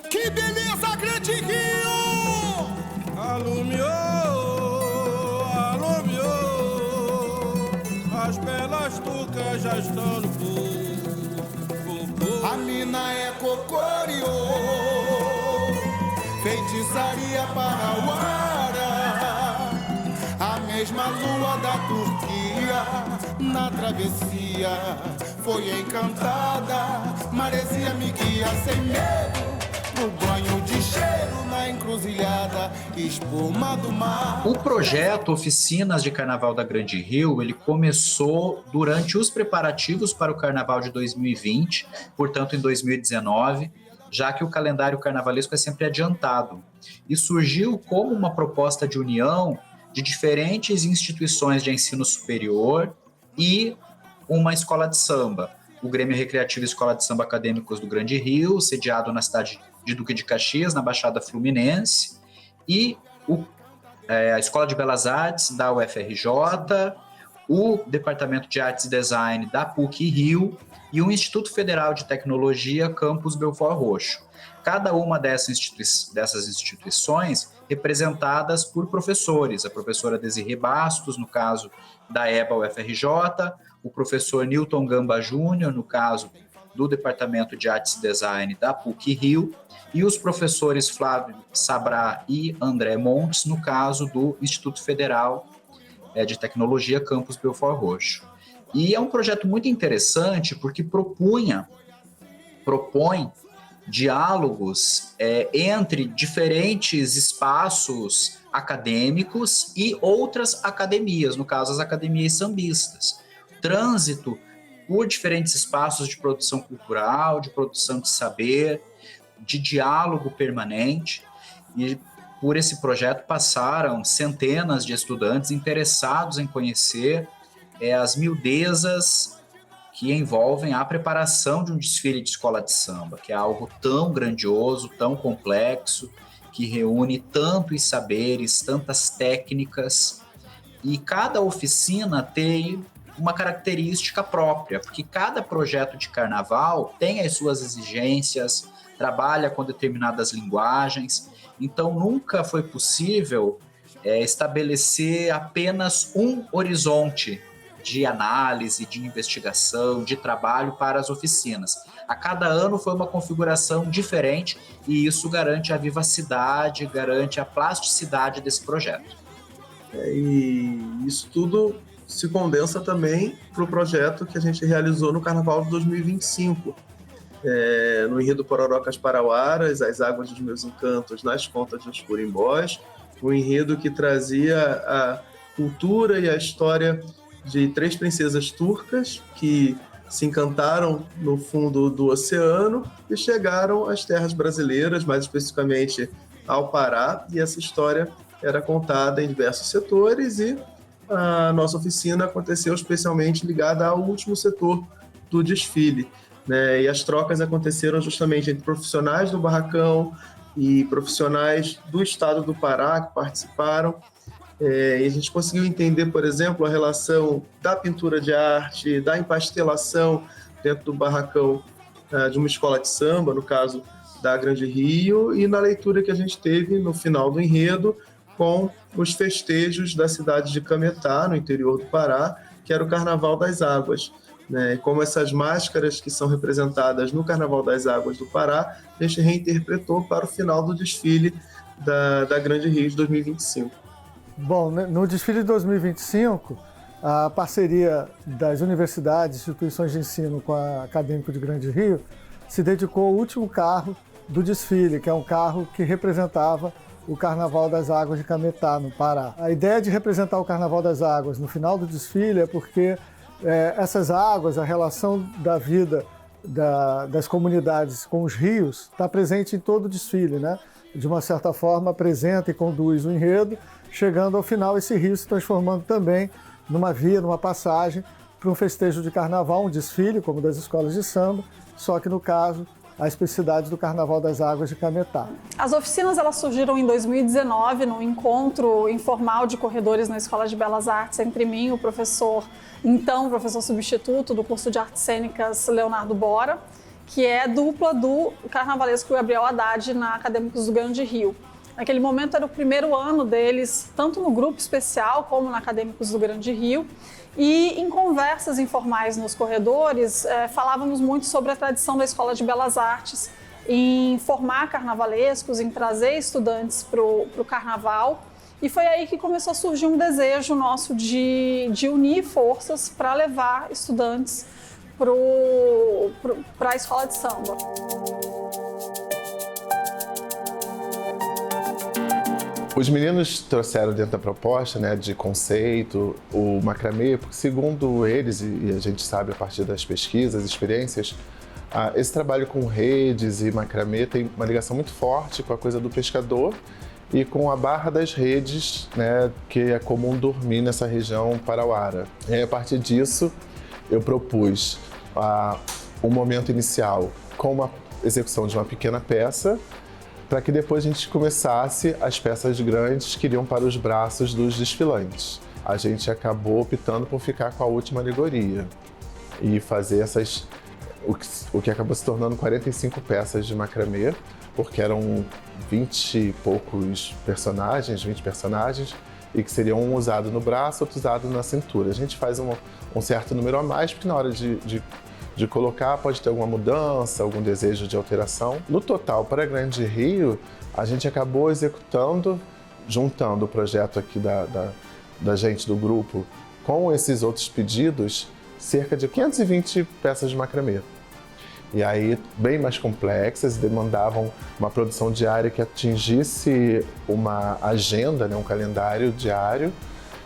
Que beleza, Grande Rio! Alumiou, alumiou, as belas tucas já estão no fogo. A mina é cocoriô, feitiçaria parauara, a mesma lua da Turquia, na travessia, foi encantada, maresia me guia sem medo. No banho de cheiro, na encruzilhada, espuma do mar. O projeto Oficinas de Carnaval da Grande Rio, ele começou durante os preparativos para o Carnaval de 2020, portanto em 2019, já que o calendário carnavalesco é sempre adiantado. E surgiu como uma proposta de união de diferentes instituições de ensino superior e uma escola de samba. O Grêmio Recreativo Escola de Samba Acadêmicos do Grande Rio, sediado na cidade de Duque de Caxias, na Baixada Fluminense, e a Escola de Belas Artes da UFRJ, o Departamento de Artes e Design da PUC-Rio e o Instituto Federal de Tecnologia Campus Belfort Roxo. Cada uma dessas instituições representadas por professores, a professora Desirê Bastos, no caso da EBA UFRJ, o professor Newton Gamba Júnior, no caso do Departamento de Artes e Design da PUC-Rio, e os professores Flávio Sabrá e André Montes, no caso do Instituto Federal de Tecnologia Campus Belfort Roxo. E é um projeto muito interessante porque propõe diálogos entre diferentes espaços acadêmicos e outras academias, no caso as academias sambistas. Trânsito por diferentes espaços de produção cultural, de produção de saber, de diálogo permanente, e por esse projeto passaram centenas de estudantes interessados em conhecer as miudezas que envolvem a preparação de um desfile de escola de samba, que é algo tão grandioso, tão complexo, que reúne tantos saberes, tantas técnicas, e cada oficina tem uma característica própria, porque cada projeto de carnaval tem as suas exigências, trabalha com determinadas linguagens, então nunca foi possível estabelecer apenas um horizonte de análise, de investigação, de trabalho para as oficinas. A cada ano foi uma configuração diferente e isso garante a vivacidade, garante a plasticidade desse projeto. E isso tudo se condensa também para o projeto que a gente realizou no Carnaval de 2025. No enredo Pororocas Parauaras, As Águas dos Meus Encantos nas Contas dos Curimbós, um enredo que trazia a cultura e a história de 3 princesas turcas que se encantaram no fundo do oceano e chegaram às terras brasileiras, mais especificamente ao Pará, e essa história era contada em diversos setores e a nossa oficina aconteceu especialmente ligada ao último setor do desfile, né? E as trocas aconteceram justamente entre profissionais do barracão e profissionais do estado do Pará que participaram. E a gente conseguiu entender, por exemplo, a relação da pintura de arte, da empastelação dentro do barracão de uma escola de samba, no caso da Grande Rio, e na leitura que a gente teve no final do enredo com os festejos da cidade de Cametá, no interior do Pará, que era o Carnaval das Águas, né? Como essas máscaras que são representadas no Carnaval das Águas do Pará, a gente reinterpretou para o final do desfile da Grande Rio de 2025. Bom, no desfile de 2025, a parceria das universidades e instituições de ensino com a Acadêmico de Grande Rio se dedicou ao último carro do desfile, que é um carro que representava o Carnaval das Águas de Cametá, no Pará. A ideia de representar o Carnaval das Águas no final do desfile é porque essas águas, a relação da vida das comunidades com os rios, está presente em todo o desfile, né? De uma certa forma, apresenta e conduz o enredo, chegando ao final esse rio se transformando também numa via, numa passagem para um festejo de carnaval, um desfile, como das escolas de samba, só que no caso, a especificidade do Carnaval das Águas de Cametá. As oficinas elas surgiram em 2019, num encontro informal de corredores na Escola de Belas Artes, entre mim, o professor substituto do curso de Artes Cênicas, Leonardo Bora, que é dupla do carnavalesco Gabriel Haddad na Acadêmicos do Grande Rio. Naquele momento era o primeiro ano deles, tanto no grupo especial como na Acadêmicos do Grande Rio. E em conversas informais nos corredores, falávamos muito sobre a tradição da Escola de Belas Artes em formar carnavalescos, em trazer estudantes para o carnaval. E foi aí que começou a surgir um desejo nosso de unir forças para levar estudantes para a escola de samba. Os meninos trouxeram dentro da proposta, né, de conceito, o macramê, porque segundo eles, e a gente sabe a partir das pesquisas, experiências, esse trabalho com redes e macramê tem uma ligação muito forte com a coisa do pescador e com a barra das redes, né, que é comum dormir nessa região parauara. E aí, a partir disso, eu propus um momento inicial com uma execução de uma pequena peça, para que depois a gente começasse as peças grandes que iriam para os braços dos desfilantes. A gente acabou optando por ficar com a última alegoria e fazer o que acabou se tornando 45 peças de macramê, porque eram 20 e poucos personagens, 20 personagens, e que seriam um usado no braço, outro usado na cintura. A gente faz um certo número a mais, porque na hora de colocar pode ter alguma mudança, algum desejo de alteração. No total, para Grande Rio, a gente acabou executando, juntando o projeto aqui da gente, do grupo, com esses outros pedidos, cerca de 520 peças de macramê. E aí, bem mais complexas, demandavam uma produção diária que atingisse uma agenda, né, um calendário diário,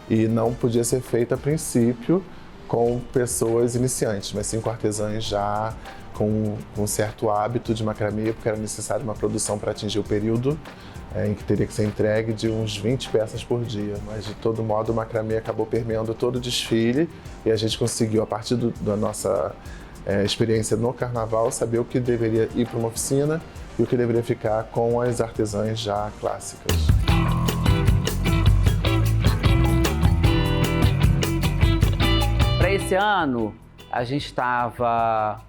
e não podia ser feita a princípio com pessoas iniciantes, mas sim com artesãs já com um certo hábito de macramê, porque era necessário uma produção para atingir o período em que teria que ser entregue de uns 20 peças por dia. Mas, de todo modo, o macramê acabou permeando todo o desfile e a gente conseguiu, a partir da nossa experiência no carnaval, saber o que deveria ir para uma oficina e o que deveria ficar com as artesãs já clássicas. Para esse ano, a gente estava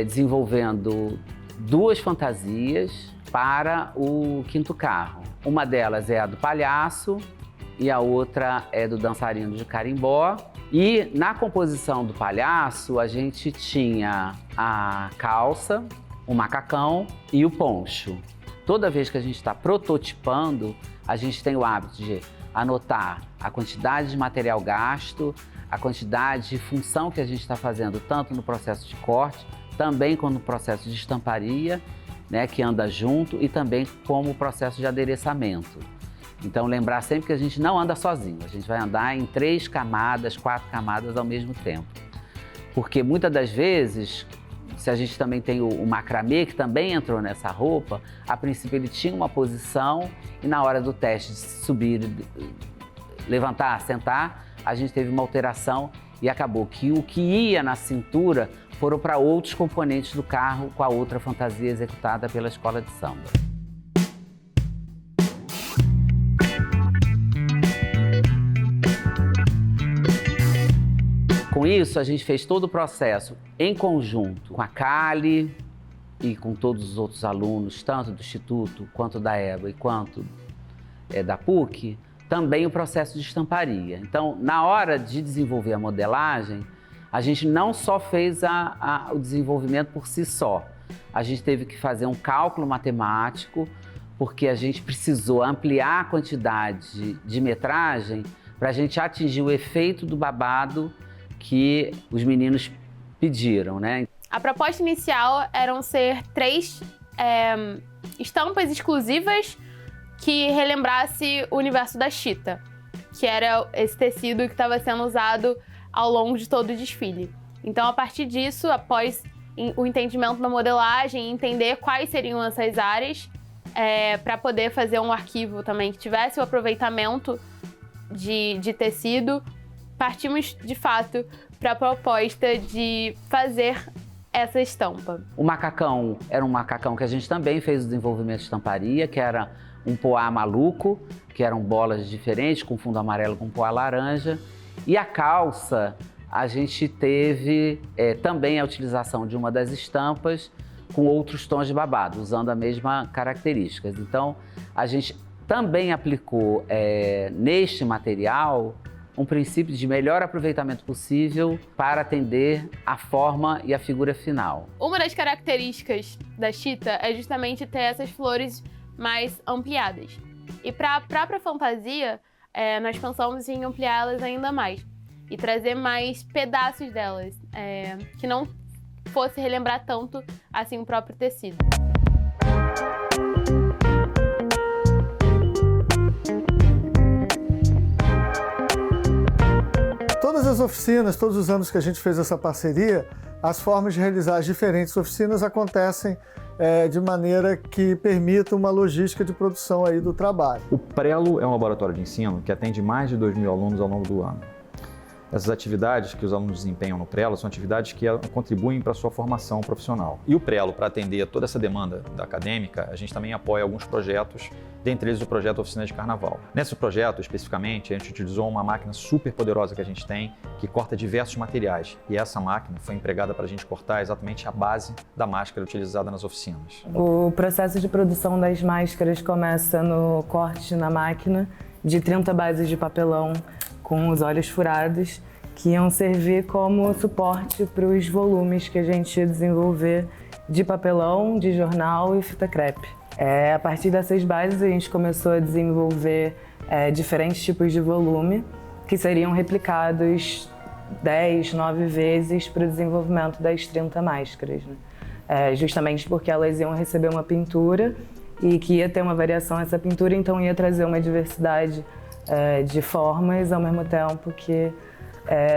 desenvolvendo 2 fantasias para o quinto carro. Uma delas é a do palhaço e a outra é do dançarino de carimbó. E na composição do palhaço, a gente tinha a calça, o macacão e o poncho. Toda vez que a gente está prototipando, a gente tem o hábito de anotar a quantidade de material gasto, a quantidade de função que a gente está fazendo, tanto no processo de corte, também como no processo de estamparia, né, que anda junto, e também como o processo de adereçamento. Então, lembrar sempre que a gente não anda sozinho, a gente vai andar em 3 camadas, 4 camadas ao mesmo tempo. Porque muitas das vezes, se a gente também tem o macramê, que também entrou nessa roupa, a princípio ele tinha uma posição e na hora do teste de subir, levantar, sentar, a gente teve uma alteração e acabou que o que ia na cintura foram para outros componentes do carro com a outra fantasia executada pela escola de samba. Com isso, a gente fez todo o processo em conjunto com a Cali e com todos os outros alunos, tanto do Instituto, quanto da EBA e quanto da PUC, também o processo de estamparia. Então, na hora de desenvolver a modelagem, a gente não só fez o desenvolvimento por si só, a gente teve que fazer um cálculo matemático, porque a gente precisou ampliar a quantidade de metragem para a gente atingir o efeito do babado que os meninos pediram, né? A proposta inicial eram ser 3 estampas exclusivas que relembrasse o universo da chita, que era esse tecido que estava sendo usado ao longo de todo o desfile. Então, a partir disso, após o entendimento da modelagem, entender quais seriam essas áreas, para poder fazer um arquivo também que tivesse o aproveitamento de tecido, partimos, de fato, para a proposta de fazer essa estampa. O macacão era um macacão que a gente também fez o desenvolvimento de estamparia, que era um poá maluco, que eram bolas diferentes, com fundo amarelo com poá laranja. E a calça, a gente teve também a utilização de uma das estampas com outros tons de babado, usando a mesma característica. Então, a gente também aplicou neste material um princípio de melhor aproveitamento possível para atender a forma e a figura final. Uma das características da chita é justamente ter essas flores mais ampliadas. E para a própria fantasia, nós pensamos em ampliá-las ainda mais e trazer mais pedaços delas, que não fosse relembrar tanto assim o próprio tecido. Todas as oficinas, todos os anos que a gente fez essa parceria, as formas de realizar as diferentes oficinas acontecem de maneira que permita uma logística de produção aí do trabalho. O Prelo é um laboratório de ensino que atende mais de 2.000 alunos ao longo do ano. Essas atividades que os alunos desempenham no Prelo são atividades que contribuem para a sua formação profissional. E o Prelo, para atender toda essa demanda da acadêmica, a gente também apoia alguns projetos, dentre eles o projeto Oficina de Carnaval. Nesse projeto, especificamente, a gente utilizou uma máquina super poderosa que a gente tem, que corta diversos materiais. E essa máquina foi empregada para a gente cortar exatamente a base da máscara utilizada nas oficinas. O processo de produção das máscaras começa no corte na máquina de 30 bases de papelão com os olhos furados, que iam servir como suporte para os volumes que a gente ia desenvolver de papelão, de jornal e fita crepe. A partir dessas bases a gente começou a desenvolver diferentes tipos de volume que seriam replicados 10, 9 vezes para o desenvolvimento das 30 máscaras, né? Justamente porque elas iam receber uma pintura e que ia ter uma variação nessa pintura, então ia trazer uma diversidade de formas, ao mesmo tempo que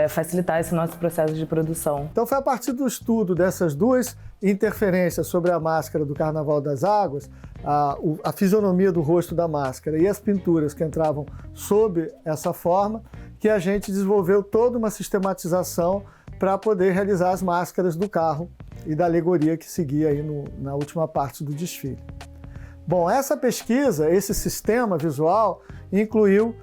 facilitar esse nosso processo de produção. Então foi a partir do estudo dessas duas interferências sobre a máscara do Carnaval das Águas, a fisionomia do rosto da máscara e as pinturas que entravam sob essa forma, que a gente desenvolveu toda uma sistematização para poder realizar as máscaras do carro e da alegoria que seguia aí na última parte do desfile. Bom, essa pesquisa, esse sistema visual, incluiu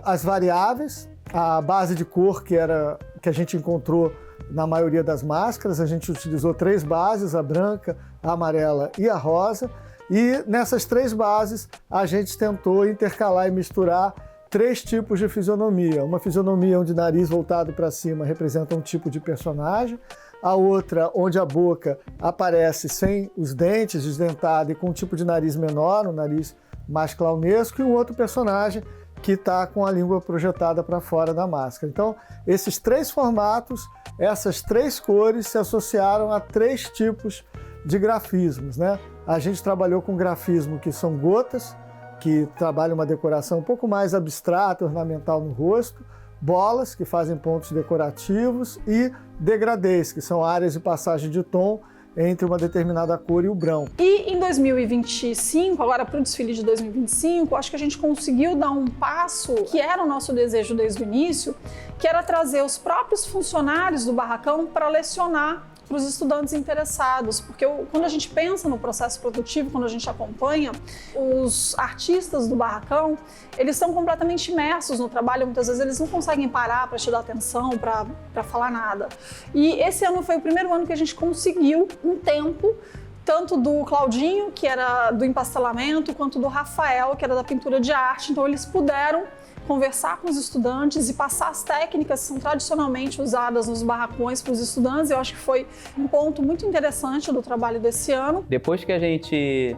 as variáveis, a base de cor que a gente encontrou na maioria das máscaras. A gente utilizou 3 bases, a branca, a amarela e a rosa. E nessas 3 bases a gente tentou intercalar e misturar 3 tipos de fisionomia. Uma fisionomia onde o nariz voltado para cima representa um tipo de personagem, a outra onde a boca aparece sem os dentes, desdentada e com um tipo de nariz menor, um nariz mais clownesco, e um outro personagem que está com a língua projetada para fora da máscara. Então, esses 3 formatos, essas 3 cores se associaram a 3 tipos de grafismos, né? A gente trabalhou com grafismo que são gotas, que trabalham uma decoração um pouco mais abstrata, ornamental no rosto, bolas, que fazem pontos decorativos, e degradês, que são áreas de passagem de tom entre uma determinada cor e o branco. E em 2025, agora para o desfile de 2025, acho que a gente conseguiu dar um passo que era o nosso desejo desde o início, que era trazer os próprios funcionários do barracão para lecionar para os estudantes interessados, porque quando a gente pensa no processo produtivo, quando a gente acompanha, os artistas do barracão, eles estão completamente imersos no trabalho, muitas vezes eles não conseguem parar para te dar atenção, para falar nada. E esse ano foi o primeiro ano que a gente conseguiu um tempo, tanto do Claudinho, que era do empastelamento, quanto do Rafael, que era da pintura de arte, então eles puderam conversar com os estudantes e passar as técnicas que são tradicionalmente usadas nos barracões para os estudantes. Eu acho que foi um ponto muito interessante do trabalho desse ano. Depois que a gente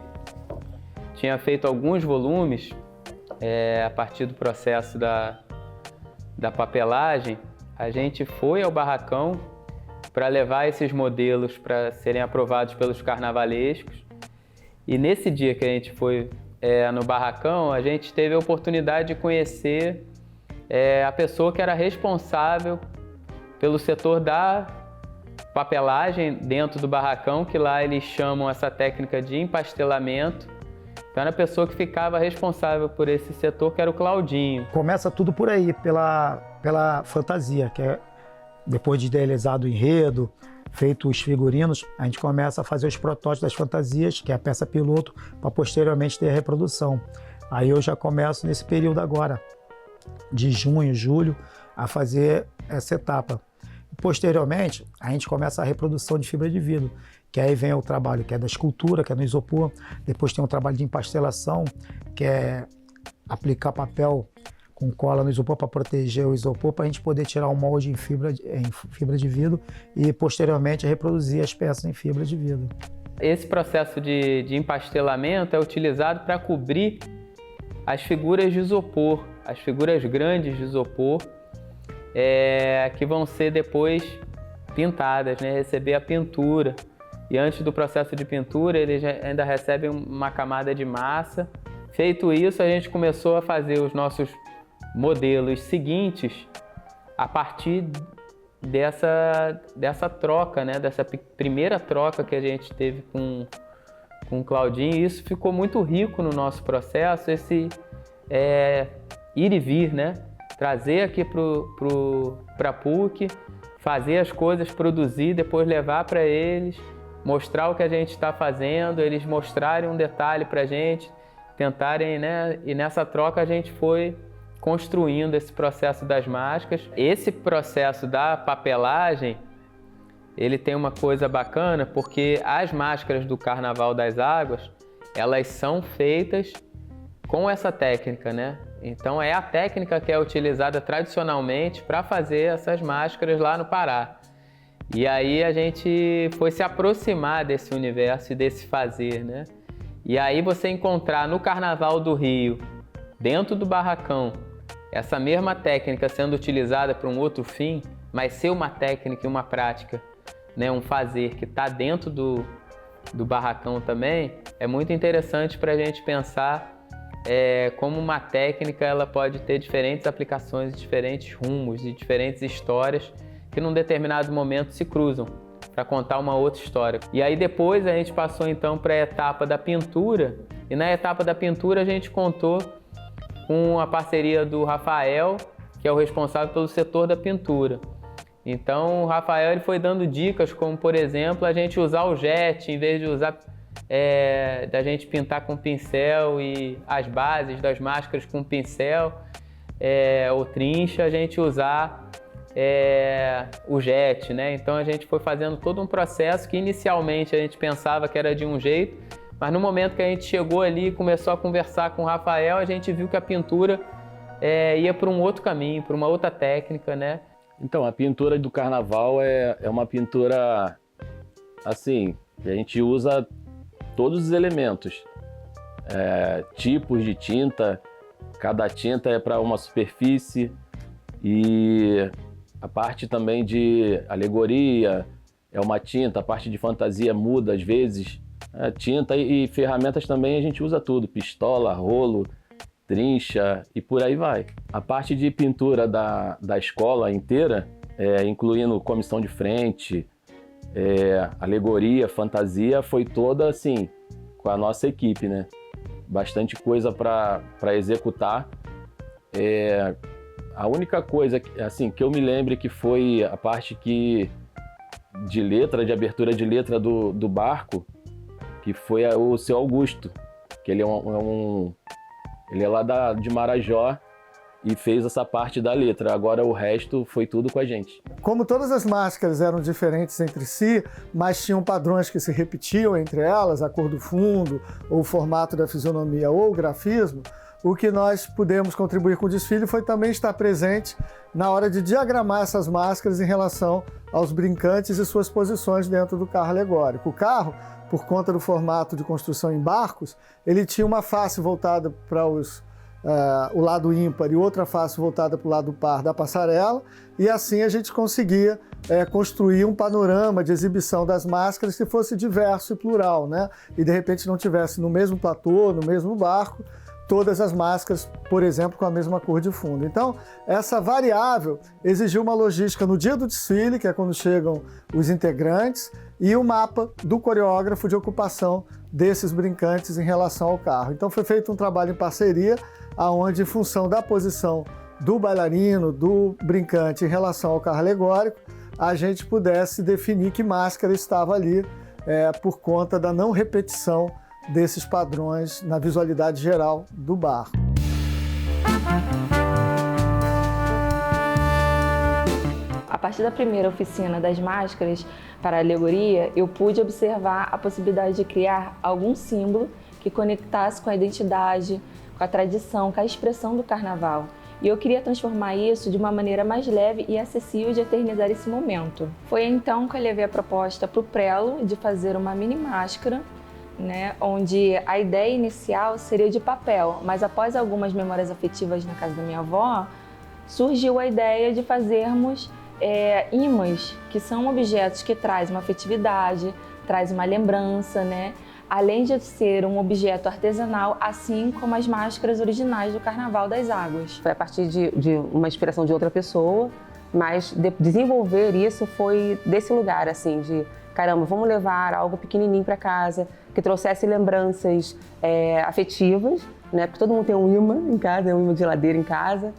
tinha feito alguns volumes, a partir do processo da papelagem, a gente foi ao barracão para levar esses modelos para serem aprovados pelos carnavalescos. E nesse dia que a gente foi no barracão, a gente teve a oportunidade de conhecer a pessoa que era responsável pelo setor da papelagem dentro do barracão, que lá eles chamam essa técnica de empastelamento. Então era a pessoa que ficava responsável por esse setor, que era o Claudinho. Começa tudo por aí, pela fantasia, que é depois de idealizado o enredo, feito os figurinos, a gente começa a fazer os protótipos das fantasias, que é a peça piloto, para posteriormente ter a reprodução. Aí eu já começo nesse período agora, de junho, julho, a fazer essa etapa. Posteriormente, a gente começa a reprodução de fibra de vidro, que aí vem o trabalho que é da escultura, que é no isopor, depois tem o trabalho de empastelação, que é aplicar papel com cola no isopor para proteger o isopor, para a gente poder tirar o molde em fibra de vidro e posteriormente reproduzir as peças em fibra de vidro. Esse processo de empastelamento é utilizado para cobrir as figuras de isopor, as figuras grandes de isopor, que vão ser depois pintadas, né? Receber a pintura. E antes do processo de pintura, eles ainda recebem uma camada de massa. Feito isso, a gente começou a fazer os nossos modelos seguintes a partir dessa troca, né? Dessa primeira troca que a gente teve com o Claudinho. E isso ficou muito rico no nosso processo, esse ir e vir, né? Trazer aqui para a PUC, fazer as coisas, produzir, depois levar para eles, mostrar o que a gente está fazendo, eles mostrarem um detalhe para a gente, tentarem, né? E nessa troca a gente foi construindo esse processo das máscaras. Esse processo da papelagem, ele tem uma coisa bacana, porque as máscaras do Carnaval das Águas, elas são feitas com essa técnica, né? Então é a técnica que é utilizada tradicionalmente para fazer essas máscaras lá no Pará. E aí a gente foi se aproximar desse universo e desse fazer, né? E aí você encontrar no Carnaval do Rio, dentro do barracão, essa mesma técnica sendo utilizada para um outro fim, mas ser uma técnica e uma prática, né? Um fazer que está dentro do barracão também, é muito interessante para a gente pensar como uma técnica ela pode ter diferentes aplicações, diferentes rumos e diferentes histórias que num determinado momento se cruzam para contar uma outra história. E aí depois a gente passou então para a etapa da pintura, e na etapa da pintura a gente contou com a parceria do Rafael, que é o responsável pelo setor da pintura. Então o Rafael ele foi dando dicas, como por exemplo a gente usar o jet em vez de usar da gente pintar com pincel e as bases das máscaras com pincel ou trincha, a gente usar o jet, né? Então a gente foi fazendo todo um processo que inicialmente a gente pensava que era de um jeito, mas no momento que a gente chegou ali e começou a conversar com o Rafael, a gente viu que a pintura ia para um outro caminho, para uma outra técnica, né? Então, a pintura do Carnaval é uma pintura assim, que a gente usa todos os elementos, tipos de tinta, cada tinta é para uma superfície, e a parte também de alegoria é uma tinta, a parte de fantasia muda às vezes, tinta e ferramentas também a gente usa tudo, pistola, rolo, trincha e por aí vai. A parte de pintura da escola inteira, incluindo comissão de frente, alegoria, fantasia, foi toda assim, com a nossa equipe, né? Bastante coisa para executar. A única coisa assim, que eu me lembre que foi a parte de letra, de abertura de letra do barco, que foi o Seu Augusto, que ele ele é lá de Marajó, e fez essa parte da letra. Agora o resto foi tudo com a gente. Como todas as máscaras eram diferentes entre si, mas tinham padrões que se repetiam entre elas, a cor do fundo, ou o formato da fisionomia, ou o grafismo, o que nós pudemos contribuir com o desfile foi também estar presente na hora de diagramar essas máscaras em relação aos brincantes e suas posições dentro do carro alegórico. O carro, por conta do formato de construção em barcos, ele tinha uma face voltada para o lado ímpar e outra face voltada para o lado par da passarela, e assim a gente conseguia construir um panorama de exibição das máscaras que fosse diverso e plural, né? E de repente não tivesse no mesmo platô, no mesmo barco, todas as máscaras, por exemplo, com a mesma cor de fundo. Então, essa variável exigiu uma logística no dia do desfile, que é quando chegam os integrantes, e o mapa do coreógrafo de ocupação desses brincantes em relação ao carro. Então foi feito um trabalho em parceria, onde, em função da posição do bailarino, do brincante em relação ao carro alegórico, a gente pudesse definir que máscara estava ali por conta da não repetição desses padrões na visualidade geral do barco. A partir da primeira oficina das máscaras para a alegoria, eu pude observar a possibilidade de criar algum símbolo que conectasse com a identidade, com a tradição, com a expressão do carnaval. E eu queria transformar isso de uma maneira mais leve e acessível de eternizar esse momento. Foi então que eu levei a proposta para o Prelo de fazer uma mini máscara, né, onde a ideia inicial seria de papel, mas após algumas memórias afetivas na casa da minha avó, surgiu a ideia de fazermos ímãs, que são objetos que trazem uma afetividade, trazem uma lembrança, né? Além de ser um objeto artesanal, assim como as máscaras originais do Carnaval das Águas. Foi a partir de uma inspiração de outra pessoa, mas desenvolver isso foi desse lugar, assim, de caramba, vamos levar algo pequenininho para casa, que trouxesse lembranças afetivas, né? Porque todo mundo tem um imã em casa, um imã de geladeira em casa,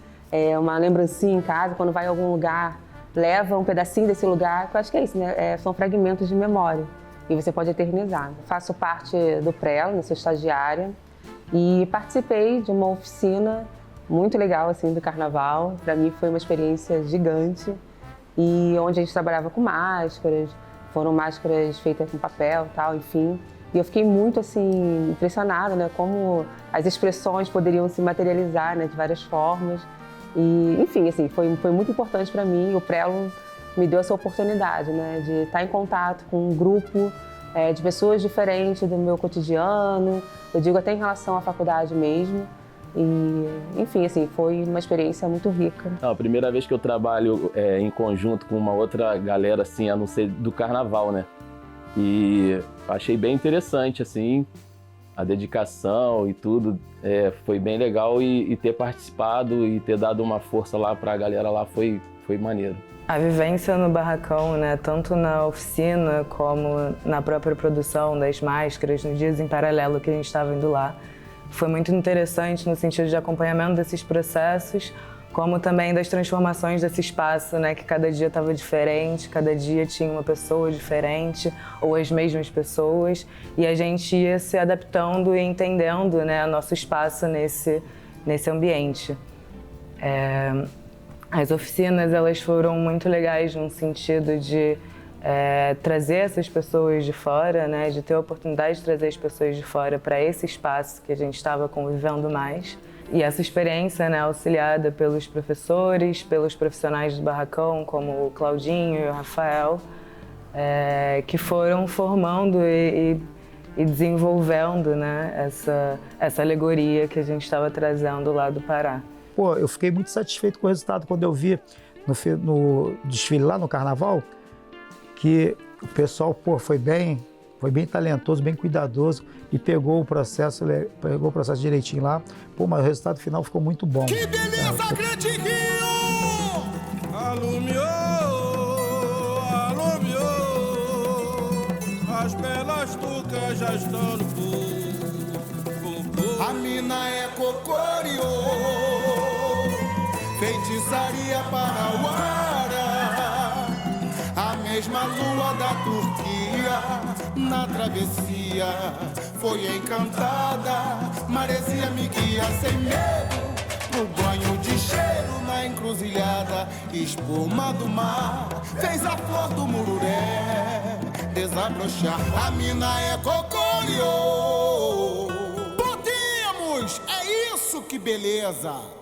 uma lembrancinha em casa, quando vai a algum lugar, leva um pedacinho desse lugar, que eu acho que é isso, né? São fragmentos de memória. E você pode eternizar. Faço parte do Prelo, sou estagiária, e participei de uma oficina muito legal assim, do Carnaval. Para mim foi uma experiência gigante, e onde a gente trabalhava com máscaras, foram máscaras feitas com papel e tal, enfim. E eu fiquei muito assim, impressionada, né, como as expressões poderiam se materializar, né, de várias formas. E, enfim, assim, foi muito importante para mim. O Prelo me deu essa oportunidade, né, de estar em contato com um grupo de pessoas diferentes do meu cotidiano, eu digo até em relação à faculdade mesmo. E, enfim, assim, foi uma experiência muito rica. A primeira vez que eu trabalho em conjunto com uma outra galera, assim, a não ser do Carnaval, né? E achei bem interessante, assim, a dedicação e tudo. Foi bem legal e ter participado e ter dado uma força lá pra galera lá foi maneiro. A vivência no barracão, né, tanto na oficina como na própria produção das máscaras, nos dias em paralelo que a gente estava indo lá, foi muito interessante no sentido de acompanhamento desses processos, como também das transformações desse espaço, né, que cada dia estava diferente, cada dia tinha uma pessoa diferente ou as mesmas pessoas, e a gente ia se adaptando e entendendo, né, nosso espaço nesse ambiente. As oficinas, elas foram muito legais no sentido de trazer essas pessoas de fora, né, de ter a oportunidade de trazer as pessoas de fora para esse espaço que a gente estava convivendo mais. E essa experiência, né, auxiliada pelos professores, pelos profissionais do barracão, como o Claudinho e o Rafael, que foram formando e desenvolvendo, né, essa alegoria que a gente estava trazendo lá do Pará. Pô, eu fiquei muito satisfeito com o resultado quando eu vi no desfile lá no Carnaval, que o pessoal, pô, foi bem talentoso, bem cuidadoso e pegou o processo direitinho lá. Pô, mas o resultado final ficou muito bom. Que beleza, Grande Rio! Alumiou, as belas tucas já estão no fogo. A mina é cocoriô, feitiçaria parauara, a mesma lua da Turquia, na travessia foi encantada, maresia me guia sem medo, pro banho de cheiro na encruzilhada, espuma do mar, fez a flor do mururé desabrochar, a mina é cocoriô. Podemos, é isso que beleza!